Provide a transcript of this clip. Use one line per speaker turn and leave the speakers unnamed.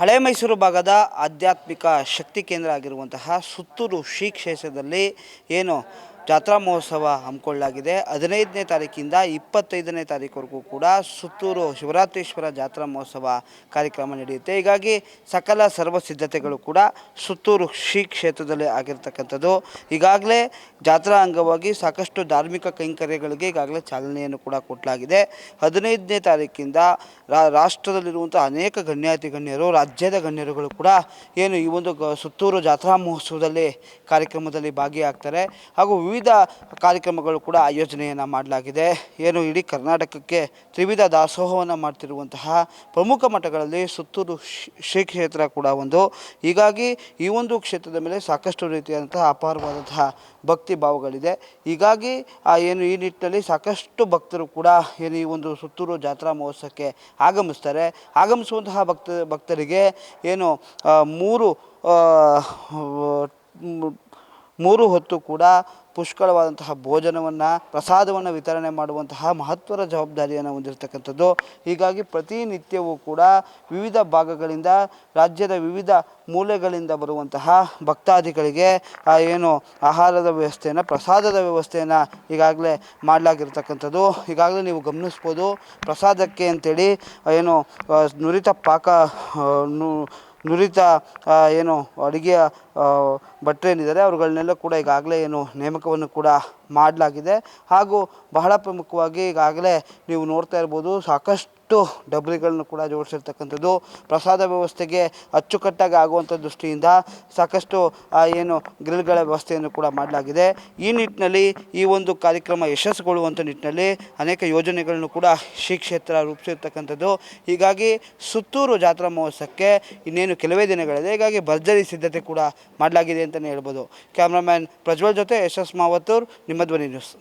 ಹಳೆ ಮೈಸೂರು ಭಾಗದ ಆಧ್ಯಾತ್ಮಿಕ ಶಕ್ತಿ ಕೇಂದ್ರ ಆಗಿರುವಂತಹ ಸುತ್ತೂರು ಶ್ರೀ ಕ್ಷೇತ್ರದಲ್ಲಿ ಏನು ಜಾತ್ರಾ ಮಹೋತ್ಸವ ಹಮ್ಮಿಕೊಳ್ಳಲಾಗಿದೆ. 15ನೇ ತಾರೀಕಿಂದ 25ನೇ ತಾರೀಕುವರೆಗೂ ಕೂಡ ಸುತ್ತೂರು ಶಿವರಾತ್ರೀಶ್ವರ ಜಾತ್ರಾ ಮಹೋತ್ಸವ ಕಾರ್ಯಕ್ರಮ ನಡೆಯುತ್ತೆ. ಹೀಗಾಗಿ ಸಕಲ ಸರ್ವ ಸಿದ್ಧತೆಗಳು ಕೂಡ ಸುತ್ತೂರು ಶ್ರೀ ಕ್ಷೇತ್ರದಲ್ಲಿ ಆಗಿರ್ತಕ್ಕಂಥದ್ದು. ಈಗಾಗಲೇ ಜಾತ್ರಾ ಅಂಗವಾಗಿ ಸಾಕಷ್ಟು ಧಾರ್ಮಿಕ ಕೈಂಕರ್ಯಗಳಿಗೆ ಈಗಾಗಲೇ ಚಾಲನೆಯನ್ನು ಕೂಡ ಕೊಡಲಾಗಿದೆ. 15ನೇ ತಾರೀಕಿಂದ ರಾಷ್ಟ್ರದಲ್ಲಿರುವಂಥ ಅನೇಕ ಗಣ್ಯಾತಿ ಗಣ್ಯರು, ರಾಜ್ಯದ ಗಣ್ಯರುಗಳು ಕೂಡ ಏನು ಈ ಒಂದು ಸುತ್ತೂರು ಜಾತ್ರಾ ಮಹೋತ್ಸವದಲ್ಲಿ ಕಾರ್ಯಕ್ರಮದಲ್ಲಿ ಭಾಗಿಯಾಗ್ತಾರೆ. ಹಾಗೂ ವಿವಿಧ ಕಾರ್ಯಕ್ರಮಗಳು ಕೂಡ ಆಯೋಜನೆಯನ್ನು ಮಾಡಲಾಗಿದೆ. ಏನು ಇಡೀ ಕರ್ನಾಟಕಕ್ಕೆ ತ್ರಿವಿಧ ದಾಸೋಹವನ್ನು ಮಾಡ್ತಿರುವಂತಹ ಪ್ರಮುಖ ಮಠಗಳಲ್ಲಿ ಸುತ್ತೂರು ಶ್ರೀ ಕ್ಷೇತ್ರ ಕೂಡ ಒಂದು. ಹೀಗಾಗಿ ಈ ಒಂದು ಕ್ಷೇತ್ರದ ಮೇಲೆ ಸಾಕಷ್ಟು ರೀತಿಯಾದಂತಹ ಅಪಾರವಾದಂತಹ ಭಕ್ತಿ ಭಾವಗಳಿದೆ. ಹೀಗಾಗಿ ಏನು ಈ ನಿಟ್ಟಿನಲ್ಲಿ ಸಾಕಷ್ಟು ಭಕ್ತರು ಕೂಡ ಏನು ಈ ಒಂದು ಸುತ್ತೂರು ಜಾತ್ರಾ ಮಹೋತ್ಸವಕ್ಕೆ ಆಗಮಿಸ್ತಾರೆ. ಆಗಮಿಸುವಂತಹ ಭಕ್ತರಿಗೆ ಏನು ಮೂರು ಹೊತ್ತು ಕೂಡ ಪುಷ್ಕಳವಾದಂತಹ ಭೋಜನವನ್ನು, ಪ್ರಸಾದವನ್ನು ವಿತರಣೆ ಮಾಡುವಂತಹ ಮಹತ್ವದ ಜವಾಬ್ದಾರಿಯನ್ನು ಹೊಂದಿರತಕ್ಕಂಥದ್ದು. ಹೀಗಾಗಿ ಪ್ರತಿನಿತ್ಯವೂ ಕೂಡ ವಿವಿಧ ಭಾಗಗಳಿಂದ, ರಾಜ್ಯದ ವಿವಿಧ ಮೂಲೆಗಳಿಂದ ಬರುವಂತಹ ಭಕ್ತಾದಿಗಳಿಗೆ ಏನು ಆಹಾರದ ವ್ಯವಸ್ಥೆಯನ್ನು, ಪ್ರಸಾದದ ವ್ಯವಸ್ಥೆಯನ್ನು ಈಗಾಗಲೇ ಮಾಡಲಾಗಿರ್ತಕ್ಕಂಥದ್ದು. ಈಗಾಗಲೇ ನೀವು ಗಮನಿಸ್ಬೋದು, ಪ್ರಸಾದಕ್ಕೆ ಅಂಥೇಳಿ ಏನು ನುರಿತ ಏನು ಅಡುಗೆಯ ಭಟ್ರು ಏನಿದ್ದಾರೆ ಅವ್ರುಗಳನ್ನೆಲ್ಲ ಕೂಡ ಈಗಾಗಲೇ ಏನು ನೇಮಕವನ್ನು ಕೂಡ ಮಾಡಲಾಗಿದೆ. ಹಾಗೂ ಬಹಳ ಪ್ರಮುಖವಾಗಿ ಈಗಾಗಲೇ ನೀವು ನೋಡ್ತಾ ಇರ್ಬೋದು, ಸಾಕಷ್ಟು ಡಬ್ರಿಗಳನ್ನು ಕೂಡ ಜೋಡಿಸಿರ್ತಕ್ಕಂಥದ್ದು. ಪ್ರಸಾದ ವ್ಯವಸ್ಥೆಗೆ ಅಚ್ಚುಕಟ್ಟಾಗಿ ಆಗುವಂಥ ದೃಷ್ಟಿಯಿಂದ ಸಾಕಷ್ಟು ಏನು ಗ್ರಿಲ್ಗಳ ವ್ಯವಸ್ಥೆಯನ್ನು ಕೂಡ ಮಾಡಲಾಗಿದೆ. ಈ ನಿಟ್ಟಿನಲ್ಲಿ ಈ ಒಂದು ಕಾರ್ಯಕ್ರಮ ಯಶಸ್ಸುಗೊಳ್ಳುವಂಥ ನಿಟ್ಟಿನಲ್ಲಿ ಅನೇಕ ಯೋಜನೆಗಳನ್ನು ಕೂಡ ಶ್ರೀ ಕ್ಷೇತ್ರ ರೂಪಿಸಿರ್ತಕ್ಕಂಥದ್ದು. ಹೀಗಾಗಿ ಸುತ್ತೂರು ಜಾತ್ರಾ ಮಹೋತ್ಸವಕ್ಕೆ ಇನ್ನೇನು ಕೆಲವೇ ದಿನಗಳಿದೆ. ಹೀಗಾಗಿ ಭರ್ಜರಿ ಸಿದ್ಧತೆ ಕೂಡ ಮಾಡಲಾಗಿದೆ ಅಂತಲೇ ಹೇಳ್ಬೋದು. ಕ್ಯಾಮ್ರಾಮ್ಯಾನ್ ಪ್ರಜ್ವಲ್ ಜೊತೆ ಯಶಸ್ ಮಾವತ್ತೂರ್, ನಿಮ್ಮ ಧ್ವನಿ ನ್ಯೂಸ್.